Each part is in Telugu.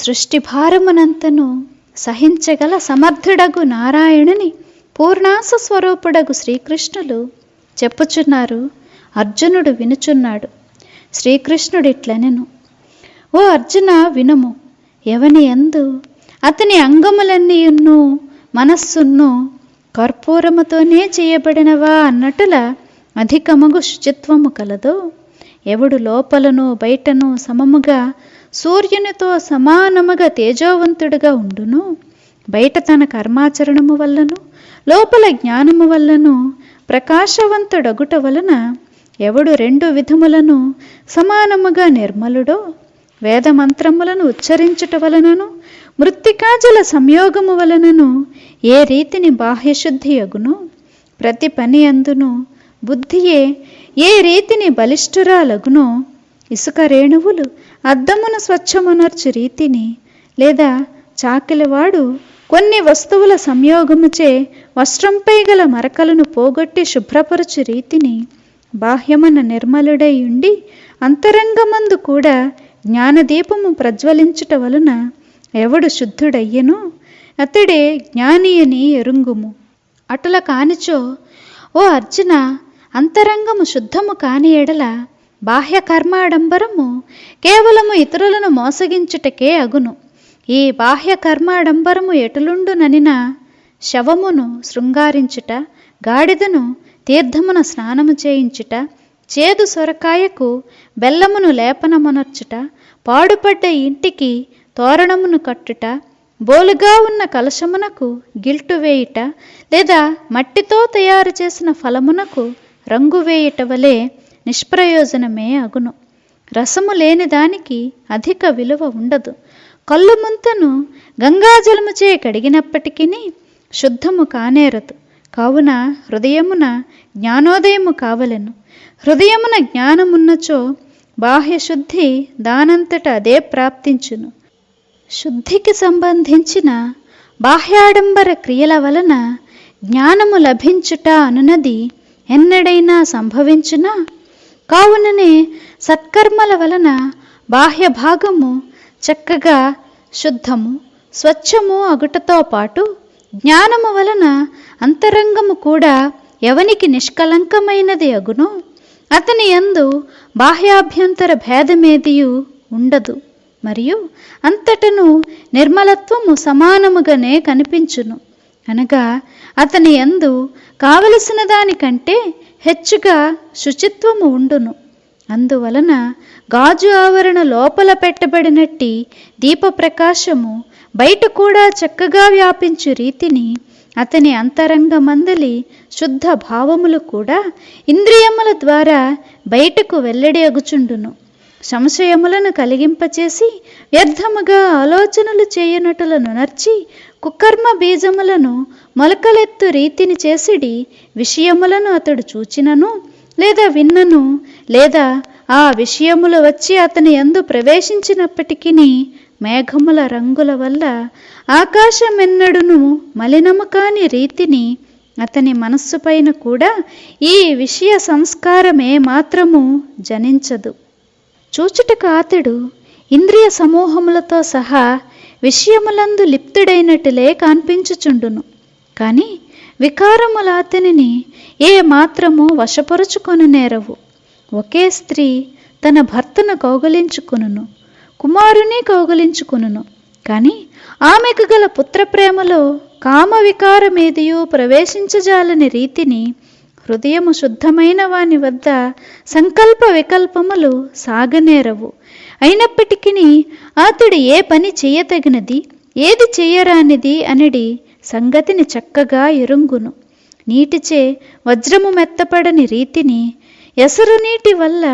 సృష్టి భారమునంతను సహించగల సమర్థుడగు నారాయణుని పూర్ణాస స్వరూపుడగు శ్రీకృష్ణులు చెప్పుచున్నారు. అర్జునుడు వినుచున్నాడు. శ్రీకృష్ణుడిట్లనెను, ఓ అర్జున వినుము. ఎవని యందు అతని అంగములన్నీయును మనస్సును కర్పూరముతోనే చేయబడినవా అన్నట్టుల అధికమగు శుచిత్వము కలదో, ఎవడు లోపలను బయటను సమముగా సూర్యునితో సమానముగా తేజోవంతుడుగా ఉండును, బయట తన కర్మాచరణము వల్లను లోపల జ్ఞానము వల్లను ప్రకాశవంతుడగుట వలన ఎవడు రెండు విధములను సమానముగా నిర్మలుడో, వేదమంత్రములను ఉచ్చరించుట వలనను మృత్తికాజల సంయోగము వలనను ఏ రీతిని బాహ్యశుద్ధి అగును, ప్రతి పని అందును బుద్ధియే ఏ రీతిని బలిష్ఠురాలగునో, ఇసుక రేణువులు అద్దమును స్వచ్ఛమునర్చు రీతిని, లేదా చాకిలివాడు కొన్ని వస్తువుల సంయోగముచే వస్త్రంపై గల మరకలను పోగొట్టి శుభ్రపరచు రీతిని, బాహ్యమున నిర్మలుడై ఉండి అంతరంగమందు కూడా జ్ఞానదీపము ప్రజ్వలించుట వలన ఎవడు శుద్ధుడయ్యనో అతడే జ్ఞాని అని ఎరుంగుము. అటుల కానిచో ఓ అర్జున, అంతరంగము శుద్ధము కాని ఎడల బాహ్య కర్మాడంబరము కేవలము ఇతరులను మోసగించుటకే అగును. ఈ బాహ్య కర్మాడంబరము ఎటులుండుననిన శవమును శృంగారించుట, గాడిదను తీర్థమున స్నానము చేయించుట, చేదు సొరకాయకు బెల్లమును లేపనమునర్చుట, పాడుపడ్డ ఇంటికి తోరణమును కట్టుట, బోలుగా ఉన్న కలశమునకు గిల్టు వేయుట, లేదా మట్టితో తయారు చేసిన ఫలమునకు రంగు వేయుట వలె నిష్ప్రయోజనమే అగును. రసము లేని దానికి అధిక విలువ ఉండదు. కళ్ళు ముంతను గంగాజలముచే కడిగినప్పటికీ శుద్ధము కానేరదు. కావున హృదయమున జ్ఞానోదయము కావలెను. హృదయమున జ్ఞానమున్నచో బాహ్య శుద్ధి దానంతట అదే ప్రాప్తించును. శుద్ధికి సంబంధించిన బాహ్యాడంబర క్రియల వలన జ్ఞానము లభించుట అనునది ఎన్నడైనా సంభవించునా? కావుననే సత్కర్మల వలన బాహ్య భాగము చక్కగా శుద్ధము స్వచ్ఛము అగుటతో పాటు జ్ఞానము వలన అంతరంగము కూడా ఎవనికి నిష్కలంకమైనది అగునో అతని యందు బాహ్యాభ్యంతర భేదమేదియు ఉండదు. మరియు అంతటను నిర్మలత్వము సమానముగానే కనిపించును. అనగా అతని యందు కావలసిన దానికంటే హెచ్చుగా శుచిత్వము ఉండును. అందువలన గాజు ఆవరణ లోపల పెట్టబడినట్టి దీపప్రకాశము బయట కూడా చక్కగా వ్యాపించు రీతిని అతని అంతరంగమందలి శుద్ధ భావములు కూడా ఇంద్రియముల ద్వారా బయటకు వెల్లడి అగుచుండును. సంశయములను కలిగింపచేసి వ్యర్థముగా ఆలోచనలు చేయనటులను నర్చి కుకర్మ బీజములను మొలకలెత్తు రీతిని చేసిడి విషయములను అతడు చూచినను లేదా విన్నను, లేదా ఆ విషయములు వచ్చి అతని యందు ప్రవేశించినప్పటికీ మేఘముల రంగుల వల్ల ఆకాశమెన్నడును మలినము కాని రీతిని అతని మనస్సు పైన కూడా ఈ విషయ సంస్కారమే మాత్రము జనించదు. చూచుటకు అతడు ఇంద్రియ సమూహములతో సహా విషయములందు లిప్తుడైనట్టులే కనిపించుచుండును. కానీ వికారముల అతనిని ఏ మాత్రము వశపరుచుకొని నేరవు. ఒకే స్త్రీ తన భర్తను కౌగలించుకును, కుమారుని కౌగలించుకును, కానీ ఆమెకు గల పుత్రప్రేమలో కామ వికారమేదియూ ప్రవేశించజాలని రీతిని హృదయము శుద్ధమైన వాని వద్ద సంకల్ప వికల్పములు సాగనేరవు. అయినప్పటికీ అతడు ఏ పని చేయతగినది ఏది చేయరానిది అనడి సంగతిని చక్కగా ఎరుంగును. నీటిచే వజ్రము మెత్తపడని రీతిని, ఎసరు నీటి వల్ల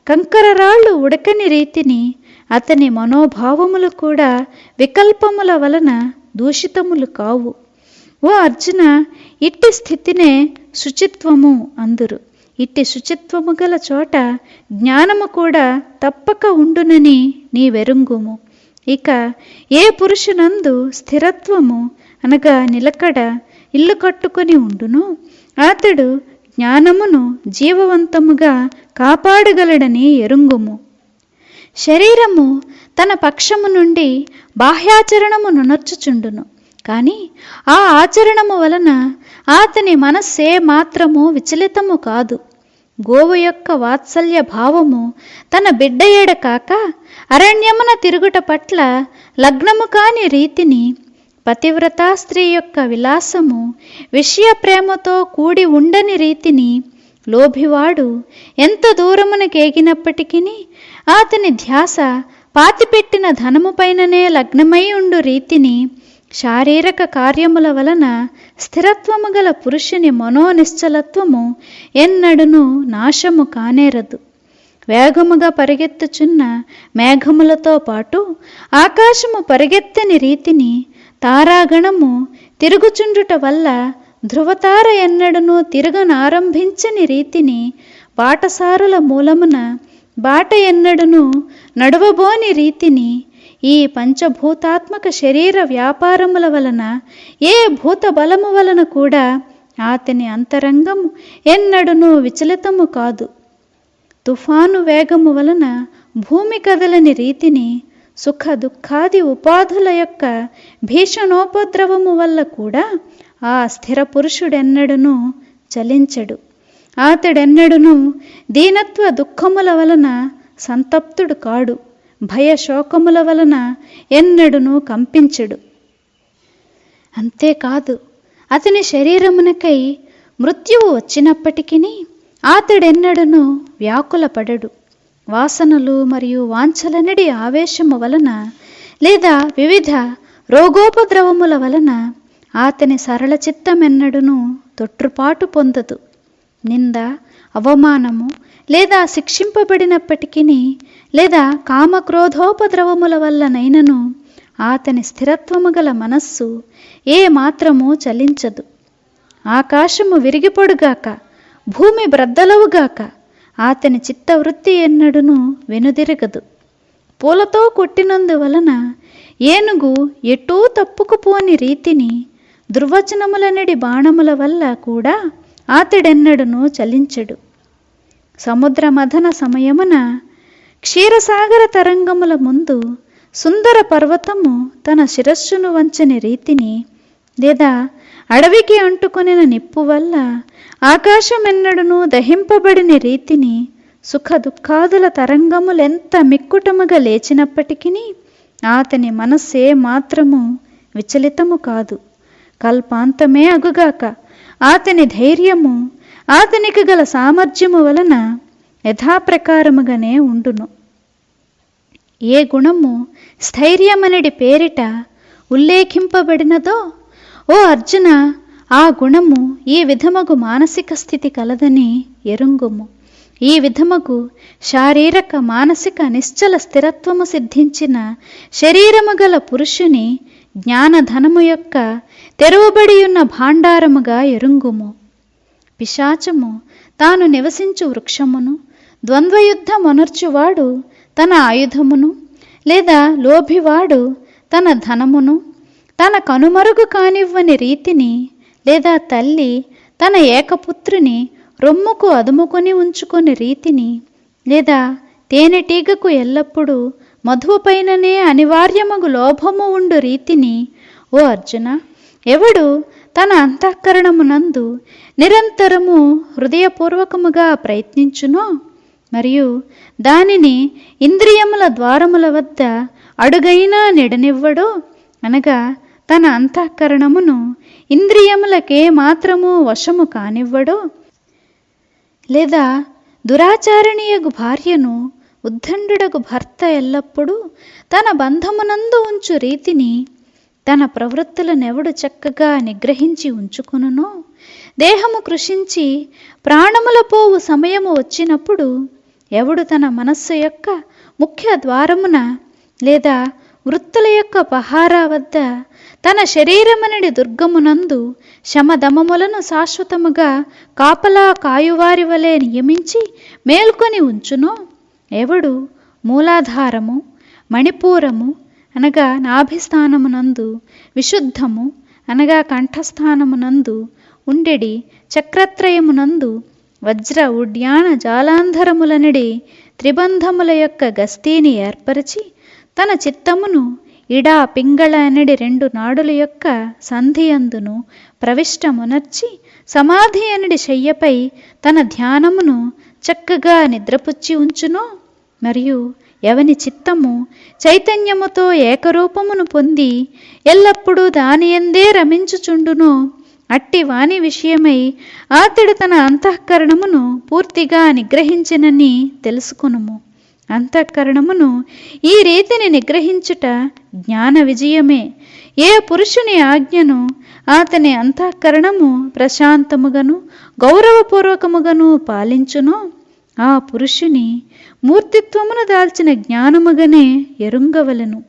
కంకర రాళ్ళు ఉడకని రీతిని అతని మనోభావములు కూడా వికల్పముల వలన దూషితములు కావు. ఓ అర్జున, ఇట్టి స్థితినే శుచిత్వము అందురు. ఇట్టి శుచిత్వము గల చోట జ్ఞానము కూడా తప్పక ఉండునని నీవెరుంగుము. ఇక ఏ పురుషునందు స్థిరత్వము అనగా నిలకడ ఇల్లు కట్టుకొని ఉండును అతడు జ్ఞానమును జీవవంతముగా కాపాడగలడని ఎరుంగుము. శరీరము తన పక్షము నుండి బాహ్యాచరణము నునర్చుచుండును, కానీ ఆ ఆచరణము వలన అతని మనస్సే మాత్రము విచలితము కాదు. గోవు యొక్క వాత్సల్య భావము తన బిడ్డ ఎడ కాక అరణ్యమున తిరుగుట పట్ల లగ్నము కాని రీతిని, పతివ్రతా స్త్రీ యొక్క విలాసము విషయ ప్రేమతో కూడి ఉండని రీతిని, లోభివాడు ఎంత దూరమునకేగినప్పటికీ అతని ధ్యాస పాతిపెట్టిన ధనము పైననే లగ్నమై ఉండు రీతిని, శారీరక కార్యముల వలన స్థిరత్వము గల పురుషుని మనోనిశ్చలత్వము ఎన్నడును నాశము కానేరదు. వేగముగా పరిగెత్తుచున్న మేఘములతో పాటు ఆకాశము పరిగెత్తని రీతిని, తారాగణము తిరుగుచుండుట వల్ల ధ్రువతార ఎన్నడను తిరగనారంభించని రీతిని, బాటసారుల మూలమున బాట ఎన్నడను నడువబోని రీతిని, ఈ పంచభూతాత్మక శరీర వ్యాపారముల వలన ఏ భూత బలము వలన కూడా అతని అంతరంగము ఎన్నడను విచలితము కాదు. తుఫాను వేగము వలన భూమి కదలని రీతిని, సుఖ దుఃఖాది ఉపాధుల యొక్క భీషణోపద్రవము వల్ల కూడా ఆ స్థిర పురుషుడెన్నడను చలించడు. అతడెన్నడను దీనత్వ దుఃఖముల వలన సంతప్తుడు కాడు, భయశోకముల వలన ఎన్నడును కంపించడు. అంతేకాదు, అతని శరీరమునకై మృత్యువు వచ్చినప్పటికీ అతడెన్నడను వ్యాకులపడడు. వాసనలు మరియు వాంఛలనడి ఆవేశము వలన లేదా వివిధ రోగోపద్రవముల వలన అతని సరళ చిత్తమెన్నడును తొట్రుపాటు పొందదు. నింద, అవమానము లేదా శిక్షింపబడినప్పటికీ లేదా కామక్రోధోపద్రవముల వల్లనైనను అతని స్థిరత్వము గల మనస్సు ఏ మాత్రము చలించదు. ఆకాశము విరిగిపొడుగాక, భూమి బ్రద్దలవుగాక, అతని చిత్తవృత్తి ఎన్నడును వెనుదిరగదు. పూలతో కొట్టినందువలన ఏనుగు ఎటూ తప్పుకుపోని రీతిని, దుర్వచనములనడి బాణముల వల్ల కూడా అతడెన్నడును చలించడు. సముద్ర మథన సమయమున క్షీరసాగర తరంగముల ముందు సుందర పర్వతము తన శిరస్సును వంచని రీతిని, లేదా అడవికి అంటుకొనిన నిప్పు వల్ల ఆకాశమెన్నడును దహింపబడిన రీతిని, సుఖ దుఃఖాదుల తరంగములెంత మిక్కుటముగా లేచినప్పటికీ అతని మనస్సే మాత్రము విచలితము కాదు. కల్పాంతమే అగుగాక అతని ధైర్యము అతనికి గల సామర్థ్యము వలన యథాప్రకారముగానే ఉండును. ఏ గుణము స్థైర్యమనడి పేరిట ఉల్లేఖింపబడినదో, ఓ అర్జున, ఆ గుణము ఈ విధమగు మానసిక స్థితి కలదని ఎరుంగుము. ఈ విధమగు శారీరక మానసిక నిశ్చల స్థిరత్వము సిద్ధించిన శరీరము గల పురుషుని జ్ఞానధనము యొక్క తెరవబడియున్న భాండారముగా ఎరుంగుము. పిశాచము తాను నివసించు వృక్షమును, ద్వంద్వయుద్ధమొనర్చువాడు తన ఆయుధమును, లేదా లోభివాడు తన ధనమును తన కనుమరుగు కానివ్వని రీతిని, లేదా తల్లి తన ఏకపుత్రుని రొమ్ముకు అదుముకొని ఉంచుకొని రీతిని, లేదా తేనెటీగకు ఎల్లప్పుడూ మధువుపైననే అనివార్యమగు లోభము ఉండు రీతిని, ఓ అర్జున, ఎవడు తన అంతఃకరణమునందు నిరంతరము హృదయపూర్వకముగా ప్రయత్నించునో మరియు దానిని ఇంద్రియముల ద్వారముల వద్ద అడుగైనా నెడనివ్వడో, అనగా తన అంతఃకరణమును ఇంద్రియములకే మాత్రము వశము కానివ్వడో, లేదా దురాచారణీయగు భార్యను ఉద్దండుడగు భర్త ఎల్లప్పుడూ తన బంధమునందు ఉంచు రీతిని తన ప్రవృత్తులనెవడు చక్కగా నిగ్రహించి ఉంచుకొనునో, దేహము కృషించి ప్రాణముల పోవు సమయము వచ్చినప్పుడు ఎవడు తన మనస్సు యొక్క ముఖ్య ద్వారమున లేదా వృత్తుల యొక్క పహారా వద్ద తన శరీరమనడి దుర్గమునందు శమదమములను శాశ్వతముగా కాపలా కాయువారి వలె నియమించి మేల్కొని ఉంచునో, ఎవడు మూలాధారము, మణిపూరము అనగా నాభిస్థానమునందు, విశుద్ధము అనగా కంఠస్థానమునందు ఉండెడి చక్రత్రయమునందు, వజ్ర ఉడ్యాన జాలాంధరములనడి త్రిబంధముల యొక్క గస్తీని ఏర్పరిచి తన చిత్తమును ఇడా పింగళ అనడి 2 నాడుల యొక్క సంధియందును ప్రవిష్టమునర్చి సమాధి అనడి శయ్యపై తన ధ్యానమును చక్కగా నిద్రపుచ్చి ఉంచునో, మరియు ఎవని చిత్తము చైతన్యముతో ఏకరూపమును పొంది ఎల్లప్పుడూ దానియందే రమించుచుండునో, అట్టి వాని విషయమై అతడు తన అంతఃకరణమును పూర్తిగా నిగ్రహించినని తెలుసుకొనుము. అంతఃకరణమును ఈ రీతిని నిగ్రహించుట జ్ఞాన విజయమే. ఏ పురుషుని ఆజ్ఞను అతని అంతఃకరణము ప్రశాంతముగను గౌరవపూర్వకముగను పాలించునో, ఆ పురుషుని మూర్తిత్వమును దాల్చిన జ్ఞానముగనే ఎరుంగవలను.